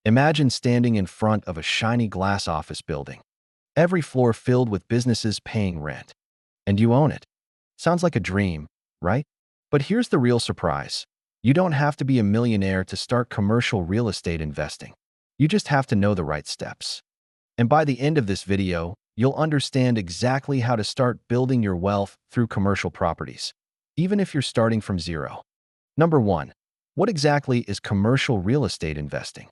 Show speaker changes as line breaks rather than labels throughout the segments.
Imagine standing in front of a shiny glass office building, every floor filled with businesses paying rent. And you own it. Sounds like a dream, right? But here's the real surprise. You don't have to be a millionaire to start commercial real estate investing. You just have to know the right steps. And by the end of this video, you'll understand exactly how to start building your wealth through commercial properties, even if you're starting from zero. Number 1. What exactly is commercial real estate investing?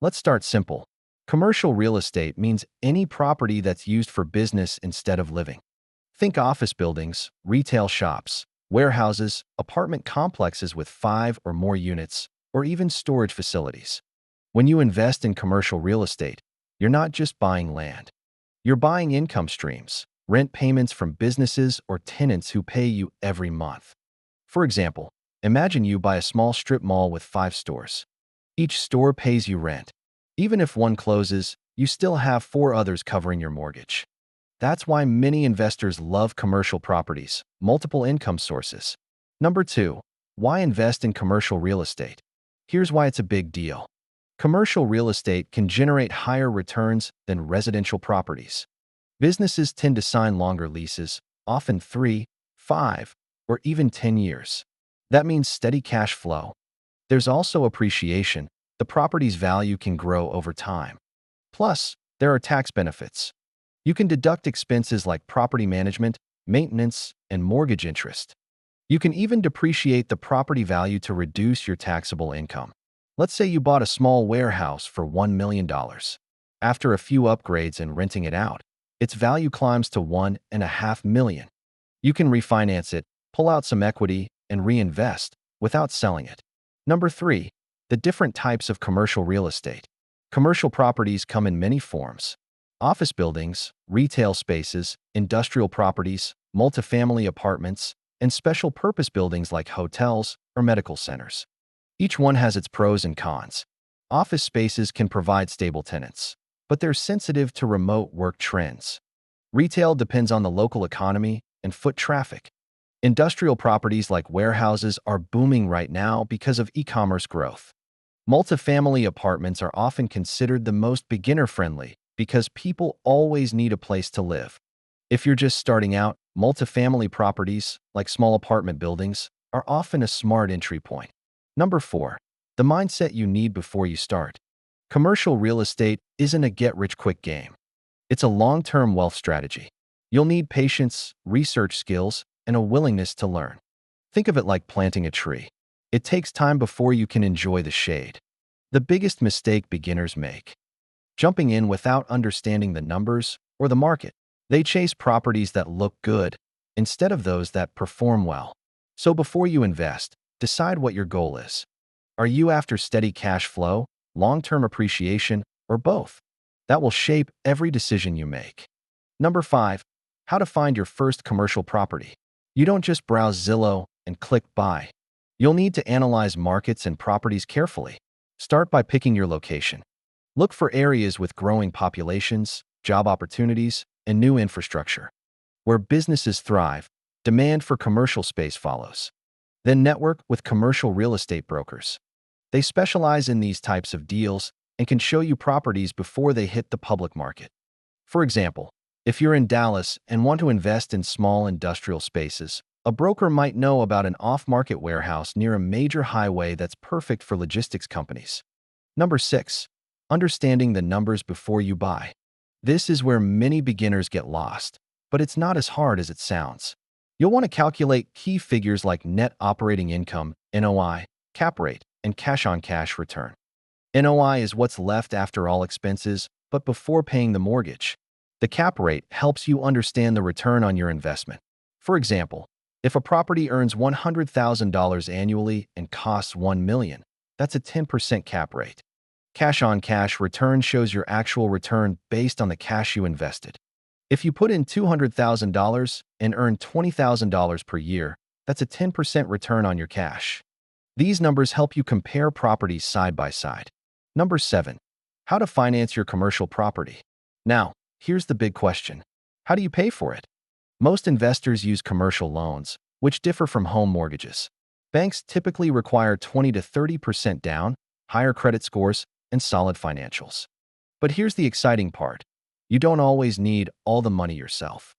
Let's start simple. Commercial real estate means any property that's used for business instead of living. Think office buildings, retail shops, warehouses, apartment complexes with 5 or more units, or even storage facilities. When you invest in commercial real estate, you're not just buying land. You're buying income streams, rent payments from businesses or tenants who pay you every month. For example, imagine you buy a small strip mall with 5 stores. Each store pays you rent. Even if one closes, you still have 4 others covering your mortgage. That's why many investors love commercial properties, multiple income sources. Number 2. Why invest in commercial real estate? Here's why it's a big deal. Commercial real estate can generate higher returns than residential properties. Businesses tend to sign longer leases, often 3, 5, or even 10 years. That means steady cash flow. There's also appreciation. The property's value can grow over time. Plus, there are tax benefits. You can deduct expenses like property management, maintenance, and mortgage interest. You can even depreciate the property value to reduce your taxable income. Let's say you bought a small warehouse for $1 million. After a few upgrades and renting it out, its value climbs to $1.5 million. You can refinance it, pull out some equity, and reinvest without selling it. Number 3. The different types of commercial real estate. Commercial properties come in many forms. Office buildings, retail spaces, industrial properties, multifamily apartments, and special purpose buildings like hotels or medical centers. Each one has its pros and cons. Office spaces can provide stable tenants, but they're sensitive to remote work trends. Retail depends on the local economy and foot traffic. Industrial properties like warehouses are booming right now because of e-commerce growth. Multifamily apartments are often considered the most beginner-friendly because people always need a place to live. If you're just starting out, multifamily properties, like small apartment buildings, are often a smart entry point. Number 4. The mindset you need before you start. Commercial real estate isn't a get-rich-quick game. It's a long-term wealth strategy. You'll need patience, research skills, and a willingness to learn. Think of it like planting a tree. It takes time before you can enjoy the shade. The biggest mistake beginners make: jumping in without understanding the numbers or the market. They chase properties that look good instead of those that perform well. So before you invest, decide what your goal is. Are you after steady cash flow, long-term appreciation, or both? That will shape every decision you make. Number 5. How to find your first commercial property. You don't just browse Zillow and click buy. You'll need to analyze markets and properties carefully. Start by picking your location. Look for areas with growing populations, job opportunities, and new infrastructure. Where businesses thrive, demand for commercial space follows. Then network with commercial real estate brokers. They specialize in these types of deals and can show you properties before they hit the public market. For example, if you're in Dallas and want to invest in small industrial spaces, a broker might know about an off-market warehouse near a major highway that's perfect for logistics companies. Number 6. Understanding the numbers before you buy. This is where many beginners get lost, but it's not as hard as it sounds. You'll want to calculate key figures like net operating income, NOI, cap rate, and cash-on-cash return. NOI is what's left after all expenses, but before paying the mortgage. The cap rate helps you understand the return on your investment. For example, if a property earns $100,000 annually and costs $1 million, that's a 10% cap rate. Cash-on-cash return shows your actual return based on the cash you invested. If you put in $200,000 and earn $20,000 per year, that's a 10% return on your cash. These numbers help you compare properties side by side. Number 7. How to finance your commercial property. Now, here's the big question. How do you pay for it? Most investors use commercial loans, which differ from home mortgages. Banks typically require 20 to 30% down, higher credit scores, and solid financials. But here's the exciting part. You don't always need all the money yourself.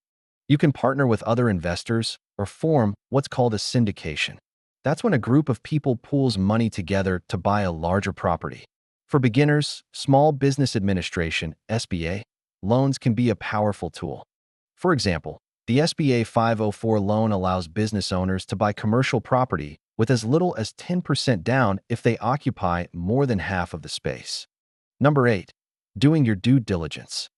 You can partner with other investors or form what's called a syndication. That's when a group of people pools money together to buy a larger property. For beginners, Small Business Administration (SBA) loans can be a powerful tool. For example, the SBA 504 loan allows business owners to buy commercial property with as little as 10% down if they occupy more than half of the space. Number 8. Doing your due diligence.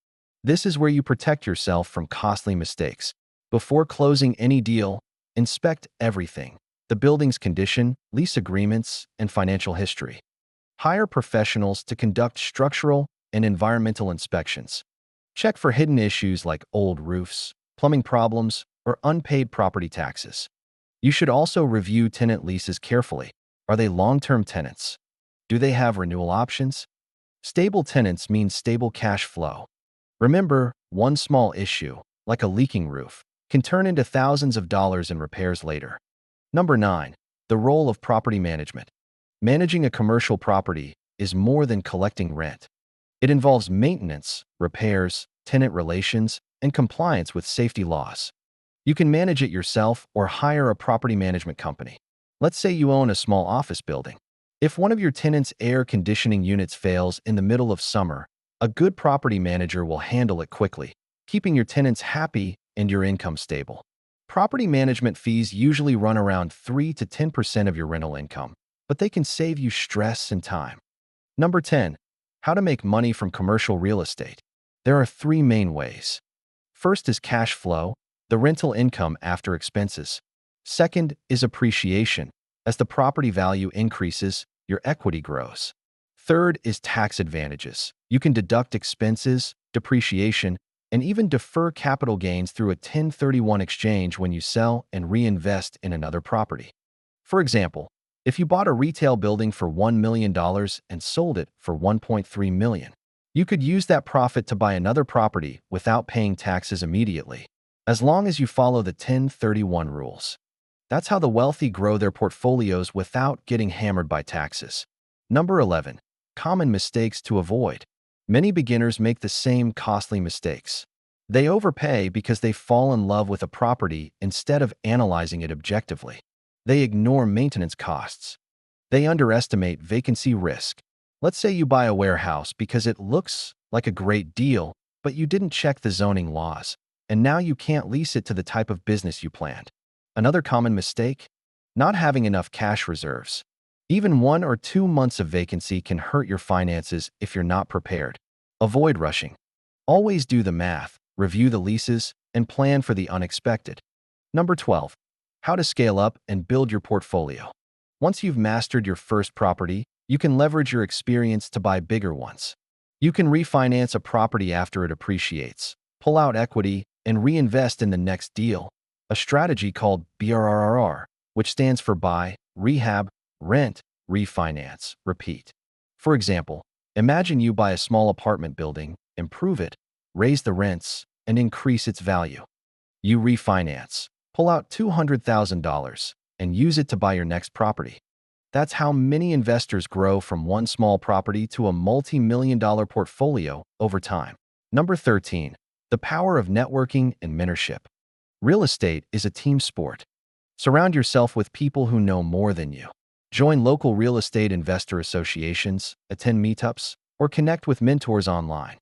This is where you protect yourself from costly mistakes. Before closing any deal, inspect everything: the building's condition, lease agreements, and financial history. Hire professionals to conduct structural and environmental inspections. Check for hidden issues like old roofs, plumbing problems, or unpaid property taxes. You should also review tenant leases carefully. Are they long-term tenants? Do they have renewal options? Stable tenants mean stable cash flow. Remember, one small issue, like a leaking roof, can turn into thousands of dollars in repairs later. Number 9. The role of property management. Managing a commercial property is more than collecting rent. It involves maintenance, repairs, tenant relations, and compliance with safety laws. You can manage it yourself or hire a property management company. Let's say you own a small office building. If one of your tenants' air conditioning units fails in the middle of summer, a good property manager will handle it quickly, keeping your tenants happy and your income stable. Property management fees usually run around 3 to 10% of your rental income, but they can save you stress and time. Number 10. How to make money from commercial real estate. There are 3 main ways. First is cash flow, the rental income after expenses. Second is appreciation. As the property value increases, your equity grows. Third is tax advantages. You can deduct expenses, depreciation, and even defer capital gains through a 1031 exchange when you sell and reinvest in another property. For example, if you bought a retail building for $1 million and sold it for $1.3 million, you could use that profit to buy another property without paying taxes immediately, as long as you follow the 1031 rules. That's how the wealthy grow their portfolios without getting hammered by taxes. Number 11. Common mistakes to avoid. Many beginners make the same costly mistakes. They overpay because they fall in love with a property instead of analyzing it objectively. They ignore maintenance costs. They underestimate vacancy risk. Let's say you buy a warehouse because it looks like a great deal, but you didn't check the zoning laws, and now you can't lease it to the type of business you planned. Another common mistake? Not having enough cash reserves. Even 1 or 2 months of vacancy can hurt your finances if you're not prepared. Avoid rushing. Always do the math, review the leases, and plan for the unexpected. Number 12. How to scale up and build your portfolio. Once you've mastered your first property, you can leverage your experience to buy bigger ones. You can refinance a property after it appreciates, pull out equity, and reinvest in the next deal, a strategy called BRRRR, which stands for buy, rehab, rent, refinance, repeat. For example, imagine you buy a small apartment building, improve it, raise the rents, and increase its value. You refinance, pull out $200,000, and use it to buy your next property. That's how many investors grow from one small property to a multi-million-dollar portfolio over time. Number 13. The power of networking and mentorship. Real estate is a team sport. Surround yourself with people who know more than you. Join local real estate investor associations, attend meetups, or connect with mentors online.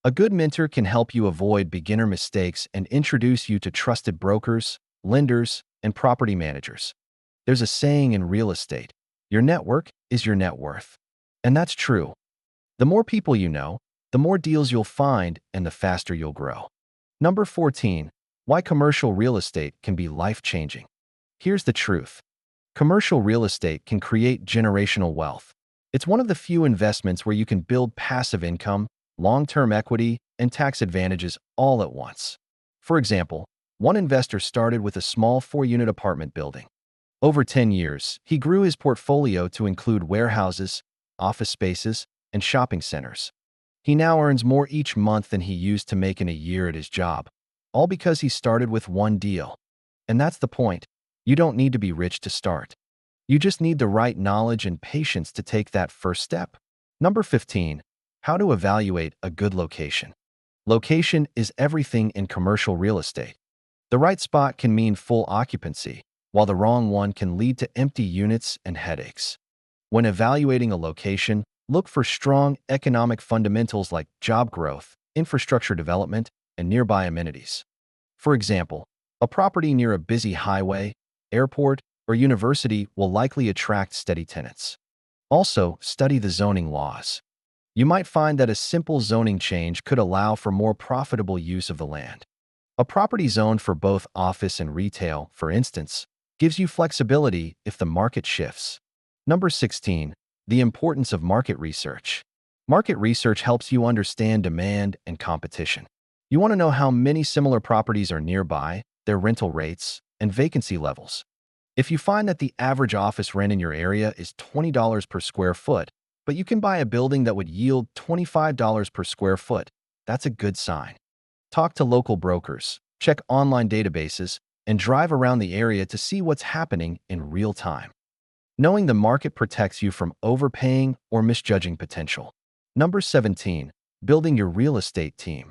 A good mentor can help you avoid beginner mistakes and introduce you to trusted brokers, lenders, and property managers. There's a saying in real estate: your network is your net worth. And that's true. The more people you know, the more deals you'll find and the faster you'll grow. Number 14. Why commercial real estate can be life-changing. Here's the truth. Commercial real estate can create generational wealth. It's one of the few investments where you can build passive income, long-term equity, and tax advantages all at once. For example, one investor started with a small 4-unit apartment building. Over 10 years, he grew his portfolio to include warehouses, office spaces, and shopping centers. He now earns more each month than he used to make in a year at his job, all because he started with one deal. And that's the point. You don't need to be rich to start. You just need the right knowledge and patience to take that first step. Number 15. How to evaluate a good location. Location is everything in commercial real estate. The right spot can mean full occupancy, while the wrong one can lead to empty units and headaches. When evaluating a location, look for strong economic fundamentals like job growth, infrastructure development, and nearby amenities. For example, a property near a busy highway, airport, or university will likely attract steady tenants. Also, study the zoning laws. You might find that a simple zoning change could allow for more profitable use of the land. A property zoned for both office and retail, for instance, gives you flexibility if the market shifts. Number 16. The importance of market research. Market research helps you understand demand and competition. You want to know how many similar properties are nearby, their rental rates, and vacancy levels. If you find that the average office rent in your area is $20 per square foot, but you can buy a building that would yield $25 per square foot, that's a good sign. Talk to local brokers, check online databases, and drive around the area to see what's happening in real time. Knowing the market protects you from overpaying or misjudging potential. Number 17. Building your real estate team.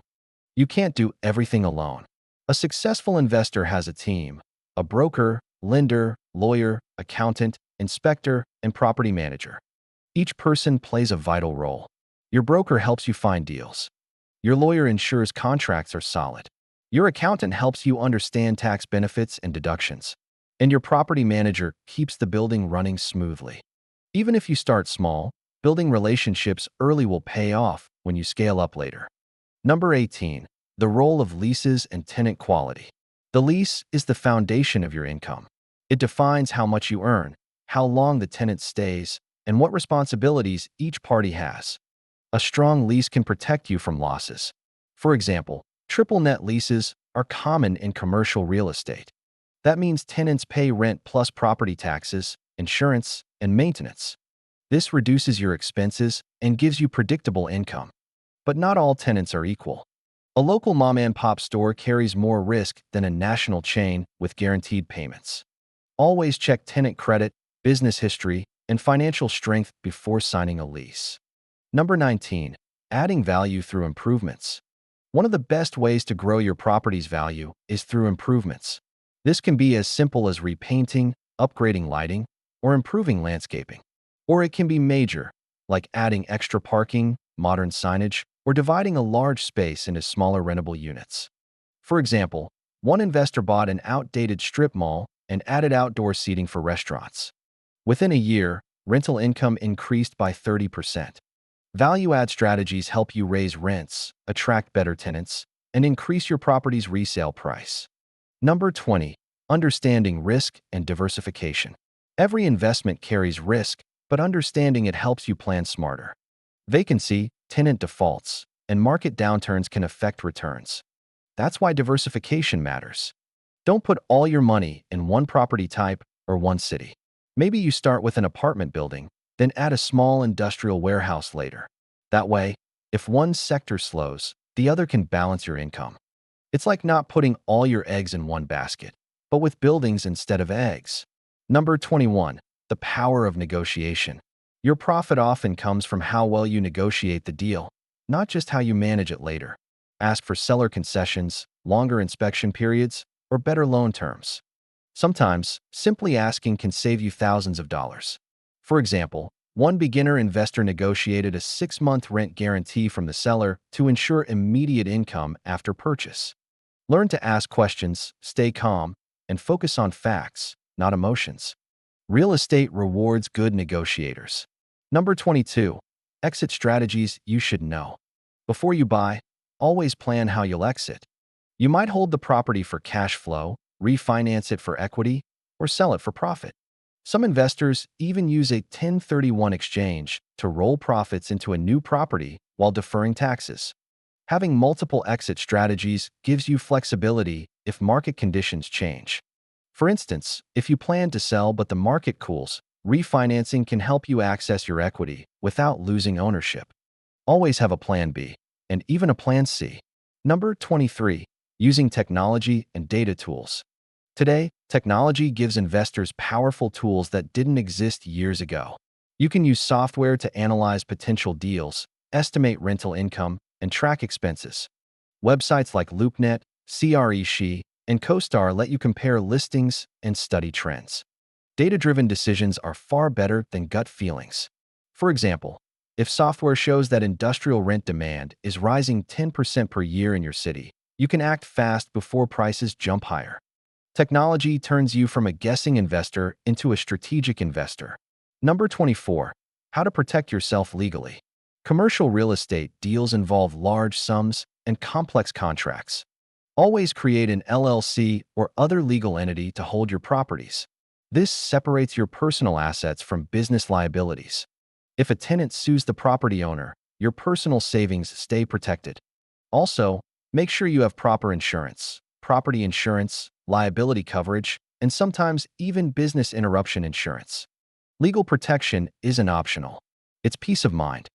You can't do everything alone. A successful investor has a team: a broker, lender, lawyer, accountant, inspector, and property manager. Each person plays a vital role. Your broker helps you find deals. Your lawyer ensures contracts are solid. Your accountant helps you understand tax benefits and deductions. And your property manager keeps the building running smoothly. Even if you start small, building relationships early will pay off when you scale up later. Number 18. The role of leases and tenant quality. The lease is the foundation of your income. It defines how much you earn, how long the tenant stays, and what responsibilities each party has. A strong lease can protect you from losses. For example, triple net leases are common in commercial real estate. That means tenants pay rent plus property taxes, insurance, and maintenance. This reduces your expenses and gives you predictable income. But not all tenants are equal. A local mom-and-pop store carries more risk than a national chain with guaranteed payments. Always check tenant credit, business history, and financial strength before signing a lease. Number 19. Adding value through improvements. One of the best ways to grow your property's value is through improvements. This can be as simple as repainting, upgrading lighting, or improving landscaping. Or it can be major, like adding extra parking, modern signage, or dividing a large space into smaller rentable units. For example, one investor bought an outdated strip mall and added outdoor seating for restaurants. Within a year, rental income increased by 30%. Value-add strategies help you raise rents, attract better tenants, and increase your property's resale price. Number 20. Understanding risk and diversification. Every investment carries risk, but understanding it helps you plan smarter. Vacancy, tenant defaults, and market downturns can affect returns. That's why diversification matters. Don't put all your money in one property type or one city. Maybe you start with an apartment building, then add a small industrial warehouse later. That way, if one sector slows, the other can balance your income. It's like not putting all your eggs in one basket, but with buildings instead of eggs. Number 21. The power of negotiation. Your profit often comes from how well you negotiate the deal, not just how you manage it later. Ask for seller concessions, longer inspection periods, or better loan terms. Sometimes, simply asking can save you thousands of dollars. For example, one beginner investor negotiated a 6-month rent guarantee from the seller to ensure immediate income after purchase. Learn to ask questions, stay calm, and focus on facts, not emotions. Real estate rewards good negotiators. Number 22. Exit strategies you should know. Before you buy, always plan how you'll exit. You might hold the property for cash flow, refinance it for equity, or sell it for profit. Some investors even use a 1031 exchange to roll profits into a new property while deferring taxes. Having multiple exit strategies gives you flexibility if market conditions change. For instance, if you plan to sell but the market cools, refinancing can help you access your equity without losing ownership. Always have a plan B, and even a plan C. Number 23. Using technology and data tools. Today, technology gives investors powerful tools that didn't exist years ago. You can use software to analyze potential deals, estimate rental income, and track expenses. Websites like LoopNet, CREShe, and CoStar let you compare listings and study trends. Data-driven decisions are far better than gut feelings. For example, if software shows that industrial rent demand is rising 10% per year in your city, you can act fast before prices jump higher. Technology turns you from a guessing investor into a strategic investor. Number 24. How to protect yourself legally. Commercial real estate deals involve large sums and complex contracts. Always create an LLC or other legal entity to hold your properties. This separates your personal assets from business liabilities. If a tenant sues the property owner, your personal savings stay protected. Also, make sure you have proper insurance, property insurance, liability coverage, and sometimes even business interruption insurance. Legal protection isn't optional. It's peace of mind.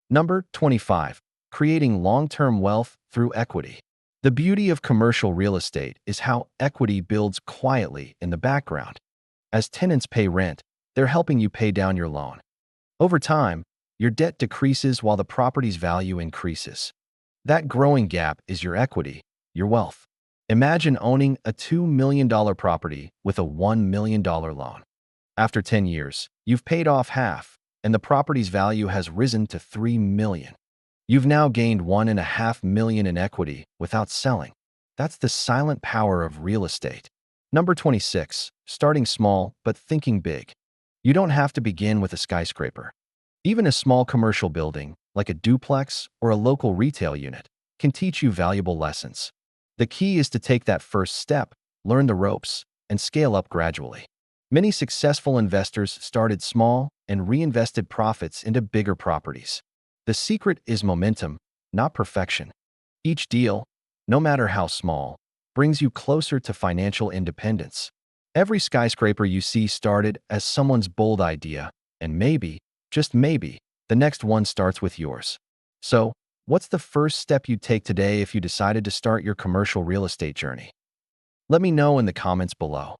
Number 25. Creating long-term wealth through equity. The beauty of commercial real estate is how equity builds quietly in the background. As tenants pay rent, they're helping you pay down your loan. Over time, your debt decreases while the property's value increases. That growing gap is your equity, your wealth. Imagine owning a $2 million property with a $1 million loan. After 10 years, you've paid off half, and the property's value has risen to $3 million. You've now gained $1.5 million in equity without selling. That's the silent power of real estate. Number 26. Starting small but thinking big. You don't have to begin with a skyscraper. Even a small commercial building, like a duplex or a local retail unit, can teach you valuable lessons. The key is to take that first step, learn the ropes, and scale up gradually. Many successful investors started small and reinvested profits into bigger properties. The secret is momentum, not perfection. Each deal, no matter how small, brings you closer to financial independence. Every skyscraper you see started as someone's bold idea, and maybe, just maybe, the next one starts with yours. So, what's the first step you'd take today if you decided to start your commercial real estate journey? Let me know in the comments below.